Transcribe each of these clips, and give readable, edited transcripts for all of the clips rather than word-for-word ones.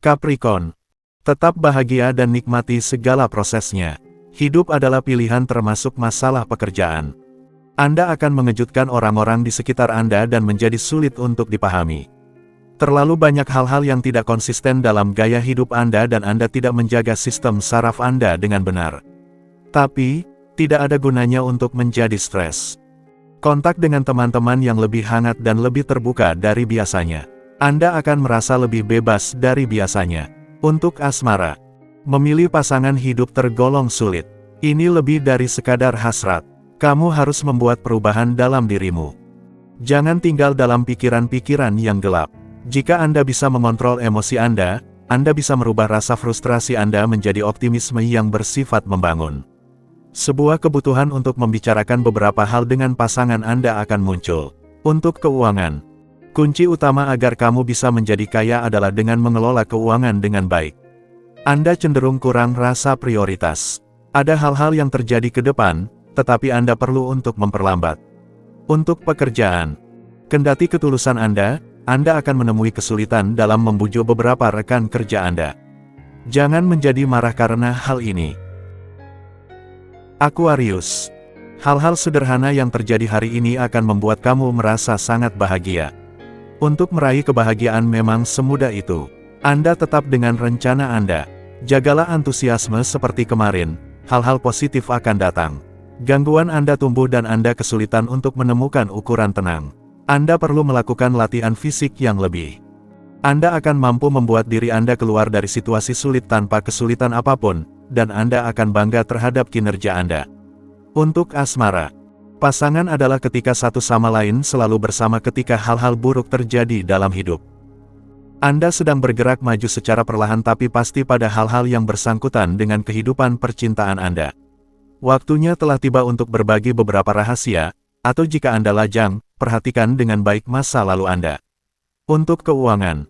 Capricorn. Tetap bahagia dan nikmati segala prosesnya. Hidup adalah pilihan termasuk masalah pekerjaan. Anda akan mengejutkan orang-orang di sekitar Anda dan menjadi sulit untuk dipahami. Terlalu banyak hal-hal yang tidak konsisten dalam gaya hidup Anda dan Anda tidak menjaga sistem saraf Anda dengan benar. Tapi, tidak ada gunanya untuk menjadi stres. Kontak dengan teman-teman yang lebih hangat dan lebih terbuka dari biasanya. Anda akan merasa lebih bebas dari biasanya. Untuk asmara, memilih pasangan hidup tergolong sulit. Ini lebih dari sekadar hasrat. Kamu harus membuat perubahan dalam dirimu. Jangan tinggal dalam pikiran-pikiran yang gelap. Jika Anda bisa mengontrol emosi Anda bisa merubah rasa frustrasi Anda menjadi optimisme yang bersifat membangun. Sebuah kebutuhan untuk membicarakan beberapa hal dengan pasangan Anda akan muncul. Untuk keuangan, kunci utama agar kamu bisa menjadi kaya adalah dengan mengelola keuangan dengan baik. Anda cenderung kurang rasa prioritas. Ada hal-hal yang terjadi ke depan, tetapi Anda perlu untuk memperlambat. Untuk pekerjaan, kendati ketulusan Anda akan menemui kesulitan dalam membujuk beberapa rekan kerja Anda. Jangan menjadi marah karena hal ini. Aquarius. Hal-hal sederhana yang terjadi hari ini akan membuat kamu merasa sangat bahagia. Untuk meraih kebahagiaan memang semudah itu. Anda tetap dengan rencana Anda. Jagalah antusiasme seperti kemarin, hal-hal positif akan datang. Gangguan Anda tumbuh dan Anda kesulitan untuk menemukan ukuran tenang. Anda perlu melakukan latihan fisik yang lebih. Anda akan mampu membuat diri Anda keluar dari situasi sulit tanpa kesulitan apapun, dan Anda akan bangga terhadap kinerja Anda. Untuk asmara, pasangan adalah ketika satu sama lain selalu bersama ketika hal-hal buruk terjadi dalam hidup. Anda sedang bergerak maju secara perlahan tapi pasti pada hal-hal yang bersangkutan dengan kehidupan percintaan Anda. Waktunya telah tiba untuk berbagi beberapa rahasia, atau jika Anda lajang, perhatikan dengan baik masa lalu Anda. Untuk keuangan,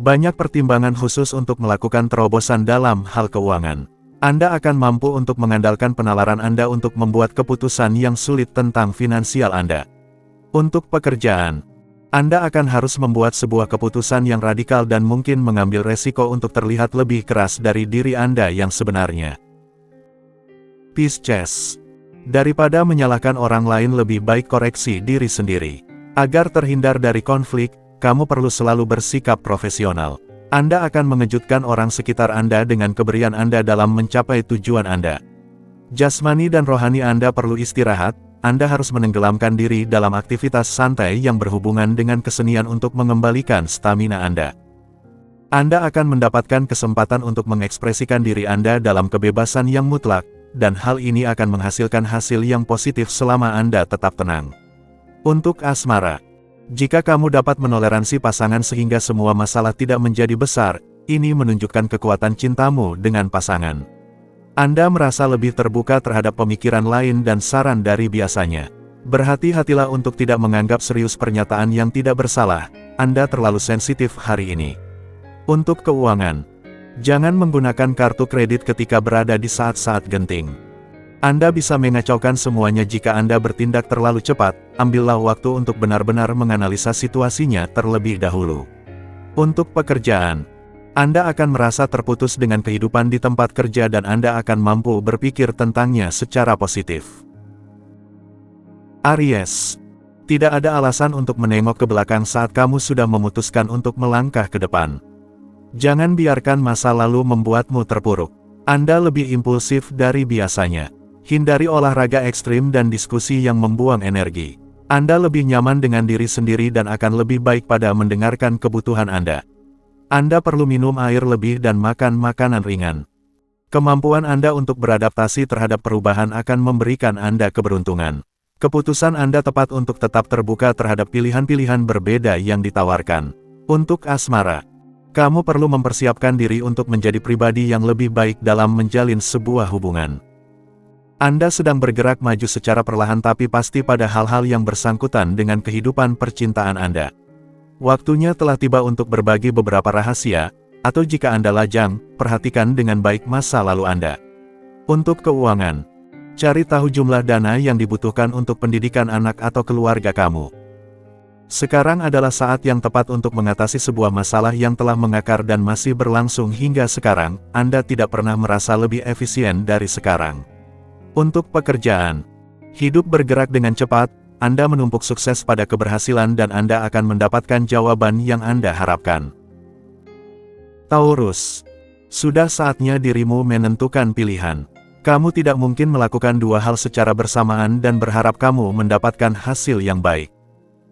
banyak pertimbangan khusus untuk melakukan terobosan dalam hal keuangan. Anda akan mampu untuk mengandalkan penalaran Anda untuk membuat keputusan yang sulit tentang finansial Anda. Untuk pekerjaan, Anda akan harus membuat sebuah keputusan yang radikal dan mungkin mengambil resiko untuk terlihat lebih keras dari diri Anda yang sebenarnya. Pisces. Daripada menyalahkan orang lain lebih baik koreksi diri sendiri. Agar terhindar dari konflik, kamu perlu selalu bersikap profesional. Anda akan mengejutkan orang sekitar Anda dengan keberian Anda dalam mencapai tujuan Anda. Jasmani dan rohani Anda perlu istirahat, Anda harus menenggelamkan diri dalam aktivitas santai yang berhubungan dengan kesenian untuk mengembalikan stamina Anda. Anda akan mendapatkan kesempatan untuk mengekspresikan diri Anda dalam kebebasan yang mutlak, dan hal ini akan menghasilkan hasil yang positif selama Anda tetap tenang. Untuk asmara, jika kamu dapat menoleransi pasangan sehingga semua masalah tidak menjadi besar, ini menunjukkan kekuatan cintamu dengan pasangan. Anda merasa lebih terbuka terhadap pemikiran lain dan saran dari biasanya. Berhati-hatilah untuk tidak menganggap serius pernyataan yang tidak bersalah, Anda terlalu sensitif hari ini. Untuk keuangan, jangan menggunakan kartu kredit ketika berada di saat-saat genting. Anda bisa mengacaukan semuanya jika Anda bertindak terlalu cepat, ambillah waktu untuk benar-benar menganalisa situasinya terlebih dahulu. Untuk pekerjaan, Anda akan merasa terputus dengan kehidupan di tempat kerja dan Anda akan mampu berpikir tentangnya secara positif. Aries. Tidak ada alasan untuk menengok ke belakang saat kamu sudah memutuskan untuk melangkah ke depan. Jangan biarkan masa lalu membuatmu terpuruk. Anda lebih impulsif dari biasanya. Hindari olahraga ekstrim dan diskusi yang membuang energi. Anda lebih nyaman dengan diri sendiri dan akan lebih baik pada mendengarkan kebutuhan Anda. Anda perlu minum air lebih dan makan makanan ringan. Kemampuan Anda untuk beradaptasi terhadap perubahan akan memberikan Anda keberuntungan. Keputusan Anda tepat untuk tetap terbuka terhadap pilihan-pilihan berbeda yang ditawarkan. Untuk asmara, kamu perlu mempersiapkan diri untuk menjadi pribadi yang lebih baik dalam menjalin sebuah hubungan. Anda sedang bergerak maju secara perlahan tapi pasti pada hal-hal yang bersangkutan dengan kehidupan percintaan Anda. Waktunya telah tiba untuk berbagi beberapa rahasia, atau jika Anda lajang, perhatikan dengan baik masa lalu Anda. Untuk keuangan, cari tahu jumlah dana yang dibutuhkan untuk pendidikan anak atau keluarga kamu. Sekarang adalah saat yang tepat untuk mengatasi sebuah masalah yang telah mengakar dan masih berlangsung hingga sekarang. Anda tidak pernah merasa lebih efisien dari sekarang. Untuk pekerjaan, hidup bergerak dengan cepat, Anda menumpuk sukses pada keberhasilan dan Anda akan mendapatkan jawaban yang Anda harapkan. Taurus, sudah saatnya dirimu menentukan pilihan. Kamu tidak mungkin melakukan dua hal secara bersamaan dan berharap kamu mendapatkan hasil yang baik.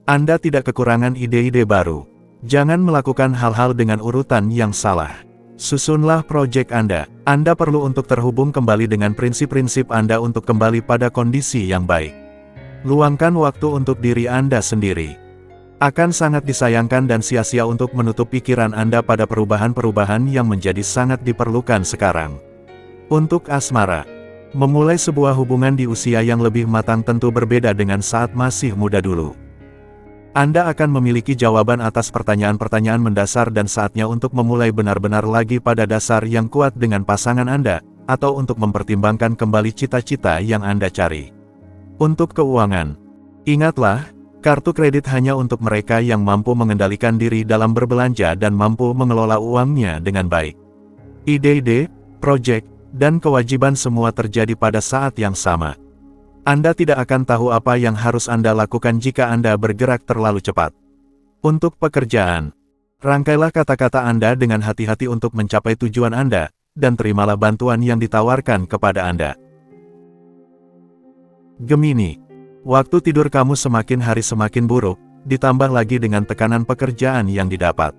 Anda tidak kekurangan ide-ide baru. Jangan melakukan hal-hal dengan urutan yang salah. Susunlah proyek Anda. Anda perlu untuk terhubung kembali dengan prinsip-prinsip Anda untuk kembali pada kondisi yang baik. Luangkan waktu untuk diri Anda sendiri. Akan sangat disayangkan dan sia-sia untuk menutup pikiran Anda pada perubahan-perubahan yang menjadi sangat diperlukan sekarang. Untuk asmara, memulai sebuah hubungan di usia yang lebih matang tentu berbeda dengan saat masih muda dulu. Anda akan memiliki jawaban atas pertanyaan-pertanyaan mendasar dan saatnya untuk memulai benar-benar lagi pada dasar yang kuat dengan pasangan Anda, atau untuk mempertimbangkan kembali cita-cita yang Anda cari. Untuk keuangan, ingatlah, kartu kredit hanya untuk mereka yang mampu mengendalikan diri dalam berbelanja dan mampu mengelola uangnya dengan baik. Ide-ide, proyek, dan kewajiban semua terjadi pada saat yang sama. Anda tidak akan tahu apa yang harus Anda lakukan jika Anda bergerak terlalu cepat. Untuk pekerjaan, rangkailah kata-kata Anda dengan hati-hati untuk mencapai tujuan Anda, dan terimalah bantuan yang ditawarkan kepada Anda. Gemini, waktu tidur kamu semakin hari semakin buruk, ditambah lagi dengan tekanan pekerjaan yang didapat.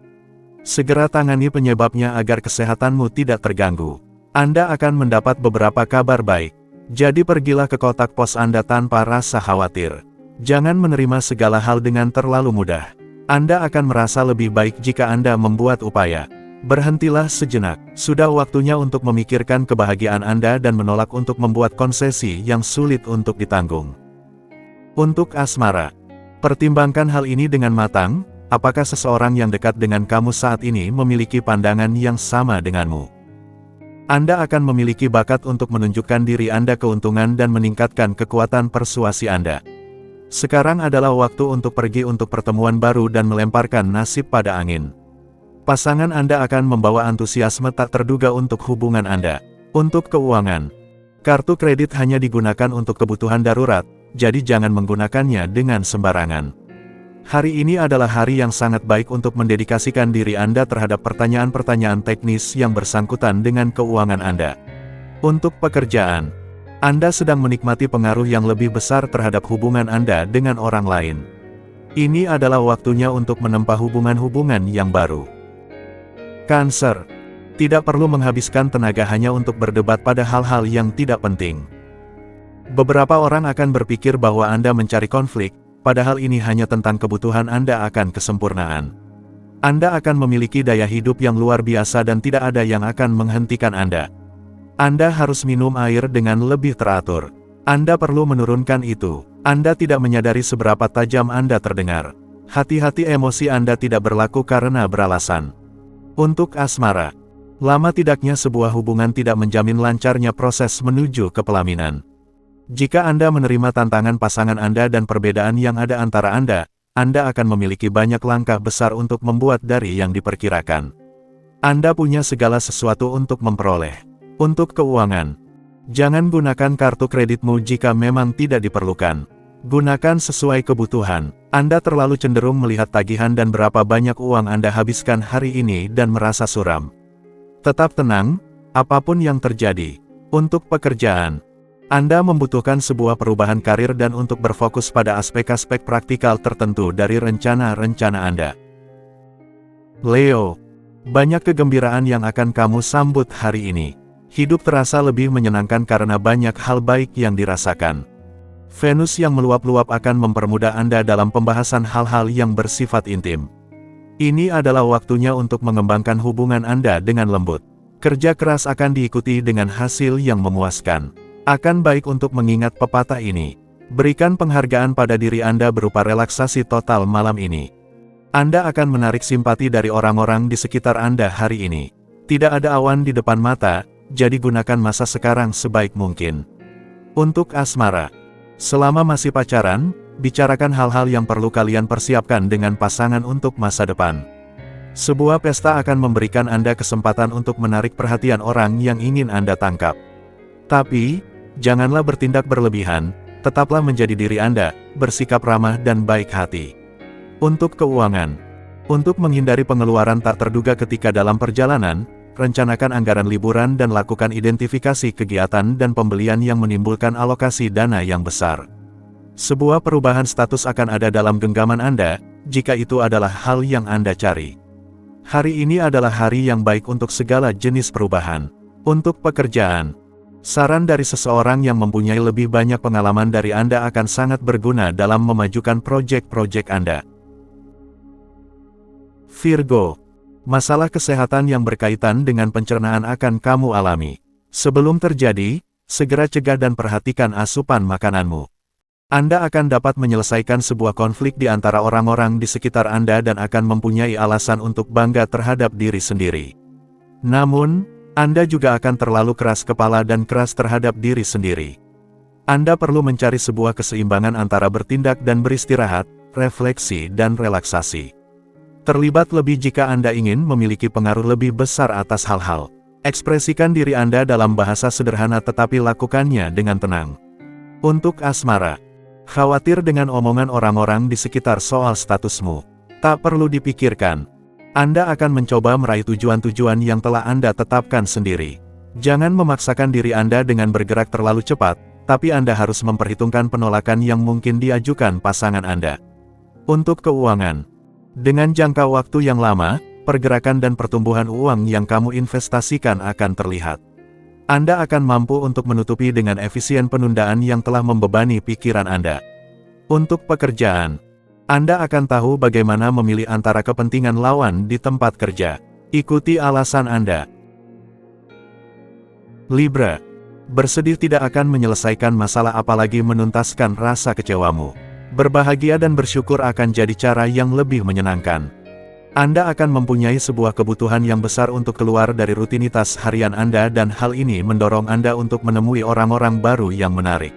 Segera tangani penyebabnya agar kesehatanmu tidak terganggu. Anda akan mendapat beberapa kabar baik. Jadi pergilah ke kotak pos Anda tanpa rasa khawatir. Jangan menerima segala hal dengan terlalu mudah. Anda akan merasa lebih baik jika Anda membuat upaya. Berhentilah sejenak. Sudah waktunya untuk memikirkan kebahagiaan Anda dan menolak untuk membuat konsesi yang sulit untuk ditanggung. Untuk asmara, pertimbangkan hal ini dengan matang. Apakah seseorang yang dekat dengan kamu saat ini memiliki pandangan yang sama denganmu? Anda akan memiliki bakat untuk menunjukkan diri Anda keuntungan dan meningkatkan kekuatan persuasi Anda. Sekarang adalah waktu untuk pergi untuk pertemuan baru dan melemparkan nasib pada angin. Pasangan Anda akan membawa antusiasme tak terduga untuk hubungan Anda. Untuk keuangan, kartu kredit hanya digunakan untuk kebutuhan darurat, jadi jangan menggunakannya dengan sembarangan. Hari ini adalah hari yang sangat baik untuk mendedikasikan diri Anda terhadap pertanyaan-pertanyaan teknis yang bersangkutan dengan keuangan Anda. Untuk pekerjaan, Anda sedang menikmati pengaruh yang lebih besar terhadap hubungan Anda dengan orang lain. Ini adalah waktunya untuk menempa hubungan-hubungan yang baru. Cancer, tidak perlu menghabiskan tenaga hanya untuk berdebat pada hal-hal yang tidak penting. Beberapa orang akan berpikir bahwa Anda mencari konflik, padahal ini hanya tentang kebutuhan Anda akan kesempurnaan. Anda akan memiliki daya hidup yang luar biasa dan tidak ada yang akan menghentikan Anda. Anda harus minum air dengan lebih teratur. Anda perlu menurunkan itu. Anda tidak menyadari seberapa tajam Anda terdengar. Hati-hati, emosi Anda tidak berlaku karena beralasan. Untuk asmara, lama tidaknya sebuah hubungan tidak menjamin lancarnya proses menuju ke pelaminan. Jika Anda menerima tantangan pasangan Anda dan perbedaan yang ada antara Anda akan memiliki banyak langkah besar untuk membuat dari yang diperkirakan. Anda punya segala sesuatu untuk memperoleh. Untuk keuangan, jangan gunakan kartu kreditmu jika memang tidak diperlukan. Gunakan sesuai kebutuhan. Anda terlalu cenderung melihat tagihan dan berapa banyak uang Anda habiskan hari ini dan merasa suram. Tetap tenang, apapun yang terjadi. Untuk pekerjaan, Anda membutuhkan sebuah perubahan karir dan untuk berfokus pada aspek-aspek praktikal tertentu dari rencana-rencana Anda. Leo, banyak kegembiraan yang akan kamu sambut hari ini. Hidup terasa lebih menyenangkan karena banyak hal baik yang dirasakan. Venus yang meluap-luap akan mempermudah Anda dalam pembahasan hal-hal yang bersifat intim. Ini adalah waktunya untuk mengembangkan hubungan Anda dengan lembut. Kerja keras akan diikuti dengan hasil yang memuaskan. Akan baik untuk mengingat pepatah ini. Berikan penghargaan pada diri Anda berupa relaksasi total malam ini. Anda akan menarik simpati dari orang-orang di sekitar Anda hari ini. Tidak ada awan di depan mata, jadi gunakan masa sekarang sebaik mungkin. Untuk asmara, selama masih pacaran, bicarakan hal-hal yang perlu kalian persiapkan dengan pasangan untuk masa depan. Sebuah pesta akan memberikan Anda kesempatan untuk menarik perhatian orang yang ingin Anda tangkap. Tapi, janganlah bertindak berlebihan, tetaplah menjadi diri Anda, bersikap ramah dan baik hati. Untuk keuangan. Untuk menghindari pengeluaran tak terduga ketika dalam perjalanan, rencanakan anggaran liburan dan lakukan identifikasi kegiatan dan pembelian yang menimbulkan alokasi dana yang besar. Sebuah perubahan status akan ada dalam genggaman Anda, jika itu adalah hal yang Anda cari. Hari ini adalah hari yang baik untuk segala jenis perubahan. Untuk pekerjaan. Saran dari seseorang yang mempunyai lebih banyak pengalaman dari Anda akan sangat berguna dalam memajukan proyek-proyek Anda. Virgo. Masalah kesehatan yang berkaitan dengan pencernaan akan kamu alami. Sebelum terjadi, segera cegah dan perhatikan asupan makananmu. Anda akan dapat menyelesaikan sebuah konflik di antara orang-orang di sekitar Anda dan akan mempunyai alasan untuk bangga terhadap diri sendiri. Namun, Anda juga akan terlalu keras kepala dan keras terhadap diri sendiri. Anda perlu mencari sebuah keseimbangan antara bertindak dan beristirahat, refleksi dan relaksasi. Terlibat lebih jika Anda ingin memiliki pengaruh lebih besar atas hal-hal. Ekspresikan diri Anda dalam bahasa sederhana tetapi lakukannya dengan tenang. Untuk asmara. Khawatir dengan omongan orang-orang di sekitar soal statusmu. Tak perlu dipikirkan. Anda akan mencoba meraih tujuan-tujuan yang telah Anda tetapkan sendiri. Jangan memaksakan diri Anda dengan bergerak terlalu cepat, tapi Anda harus memperhitungkan penolakan yang mungkin diajukan pasangan Anda. Untuk keuangan. Dengan jangka waktu yang lama, pergerakan dan pertumbuhan uang yang kamu investasikan akan terlihat. Anda akan mampu untuk menutupi dengan efisien penundaan yang telah membebani pikiran Anda. Untuk pekerjaan, Anda akan tahu bagaimana memilih antara kepentingan lawan di tempat kerja. Ikuti alasan Anda. Libra. Bersedih tidak akan menyelesaikan masalah apalagi menuntaskan rasa kecewamu. Berbahagia dan bersyukur akan jadi cara yang lebih menyenangkan. Anda akan mempunyai sebuah kebutuhan yang besar untuk keluar dari rutinitas harian Anda dan hal ini mendorong Anda untuk menemui orang-orang baru yang menarik.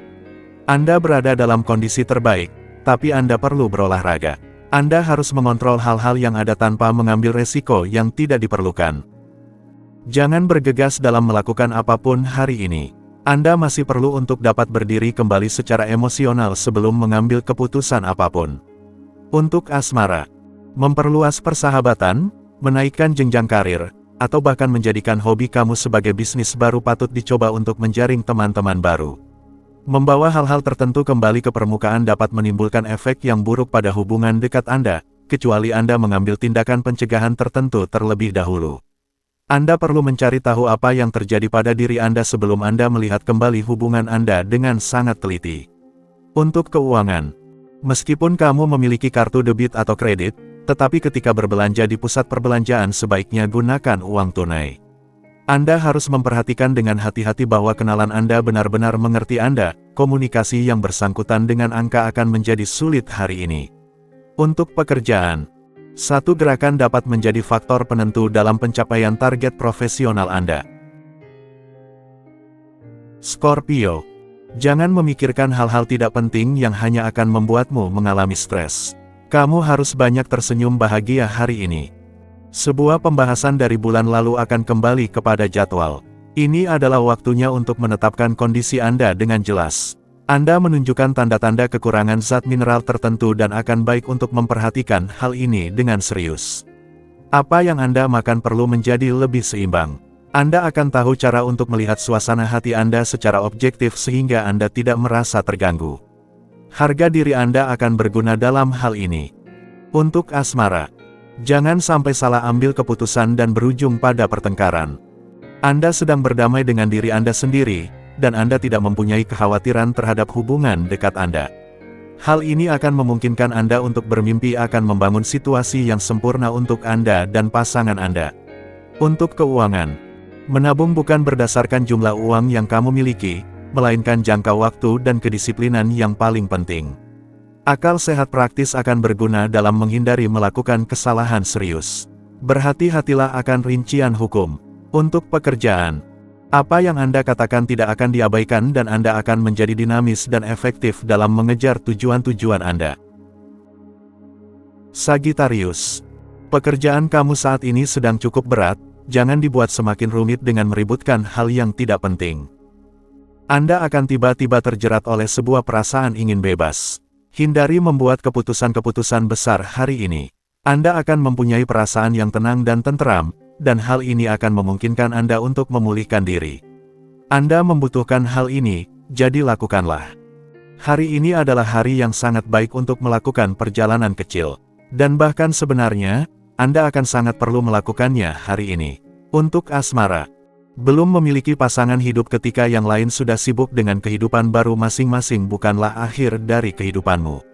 Anda berada dalam kondisi terbaik, tapi Anda perlu berolahraga. Anda harus mengontrol hal-hal yang ada tanpa mengambil resiko yang tidak diperlukan. Jangan bergegas dalam melakukan apapun hari ini. Anda masih perlu untuk dapat berdiri kembali secara emosional sebelum mengambil keputusan apapun. Untuk asmara. Memperluas persahabatan, menaikkan jenjang karir, atau bahkan menjadikan hobi kamu sebagai bisnis baru patut dicoba untuk menjaring teman-teman baru. Membawa hal-hal tertentu kembali ke permukaan dapat menimbulkan efek yang buruk pada hubungan dekat Anda, kecuali Anda mengambil tindakan pencegahan tertentu terlebih dahulu. Anda perlu mencari tahu apa yang terjadi pada diri Anda sebelum Anda melihat kembali hubungan Anda dengan sangat teliti. Untuk keuangan. Meskipun kamu memiliki kartu debit atau kredit, tetapi ketika berbelanja di pusat perbelanjaan sebaiknya gunakan uang tunai. Anda harus memperhatikan dengan hati-hati bahwa kenalan Anda benar-benar mengerti Anda, komunikasi yang bersangkutan dengan angka akan menjadi sulit hari ini. Untuk pekerjaan. Satu gerakan dapat menjadi faktor penentu dalam pencapaian target profesional Anda. Scorpio. Jangan memikirkan hal-hal tidak penting yang hanya akan membuatmu mengalami stres. Kamu harus banyak tersenyum bahagia hari ini. Sebuah pembahasan dari bulan lalu akan kembali kepada jadwal. Ini adalah waktunya untuk menetapkan kondisi Anda dengan jelas. Anda menunjukkan tanda-tanda kekurangan zat mineral tertentu dan akan baik untuk memperhatikan hal ini dengan serius. Apa yang Anda makan perlu menjadi lebih seimbang. Anda akan tahu cara untuk melihat suasana hati Anda secara objektif sehingga Anda tidak merasa terganggu. Harga diri Anda akan berguna dalam hal ini. Untuk asmara. Jangan sampai salah ambil keputusan dan berujung pada pertengkaran. Anda sedang berdamai dengan diri Anda sendiri, dan Anda tidak mempunyai kekhawatiran terhadap hubungan dekat Anda. Hal ini akan memungkinkan Anda untuk bermimpi akan membangun situasi yang sempurna untuk Anda dan pasangan Anda. Untuk keuangan. Menabung bukan berdasarkan jumlah uang yang kamu miliki, melainkan jangka waktu dan kedisiplinan yang paling penting. Akal sehat praktis akan berguna dalam menghindari melakukan kesalahan serius. Berhati-hatilah akan rincian hukum. Untuk pekerjaan. Apa yang Anda katakan tidak akan diabaikan dan Anda akan menjadi dinamis dan efektif dalam mengejar tujuan-tujuan Anda. Sagittarius, pekerjaan kamu saat ini sedang cukup berat, jangan dibuat semakin rumit dengan meributkan hal yang tidak penting. Anda akan tiba-tiba terjerat oleh sebuah perasaan ingin bebas. Hindari membuat keputusan-keputusan besar hari ini. Anda akan mempunyai perasaan yang tenang dan tenteram, dan hal ini akan memungkinkan Anda untuk memulihkan diri. Anda membutuhkan hal ini, jadi lakukanlah. Hari ini adalah hari yang sangat baik untuk melakukan perjalanan kecil. Dan bahkan sebenarnya, Anda akan sangat perlu melakukannya hari ini. Untuk asmara, belum memiliki pasangan hidup ketika yang lain sudah sibuk dengan kehidupan baru masing-masing bukanlah akhir dari kehidupanmu.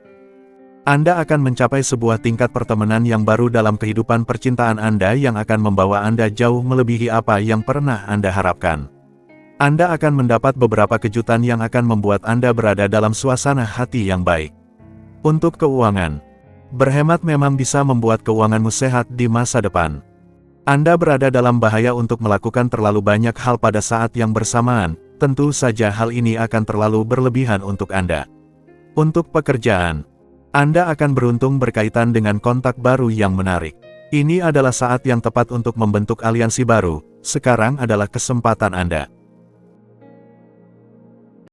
Anda akan mencapai sebuah tingkat pertemanan yang baru dalam kehidupan percintaan Anda yang akan membawa Anda jauh melebihi apa yang pernah Anda harapkan. Anda akan mendapat beberapa kejutan yang akan membuat Anda berada dalam suasana hati yang baik. Untuk keuangan, berhemat memang bisa membuat keuanganmu sehat di masa depan. Anda berada dalam bahaya untuk melakukan terlalu banyak hal pada saat yang bersamaan, tentu saja hal ini akan terlalu berlebihan untuk Anda. Untuk pekerjaan, Anda akan beruntung berkaitan dengan kontak baru yang menarik. Ini adalah saat yang tepat untuk membentuk aliansi baru, sekarang adalah kesempatan Anda.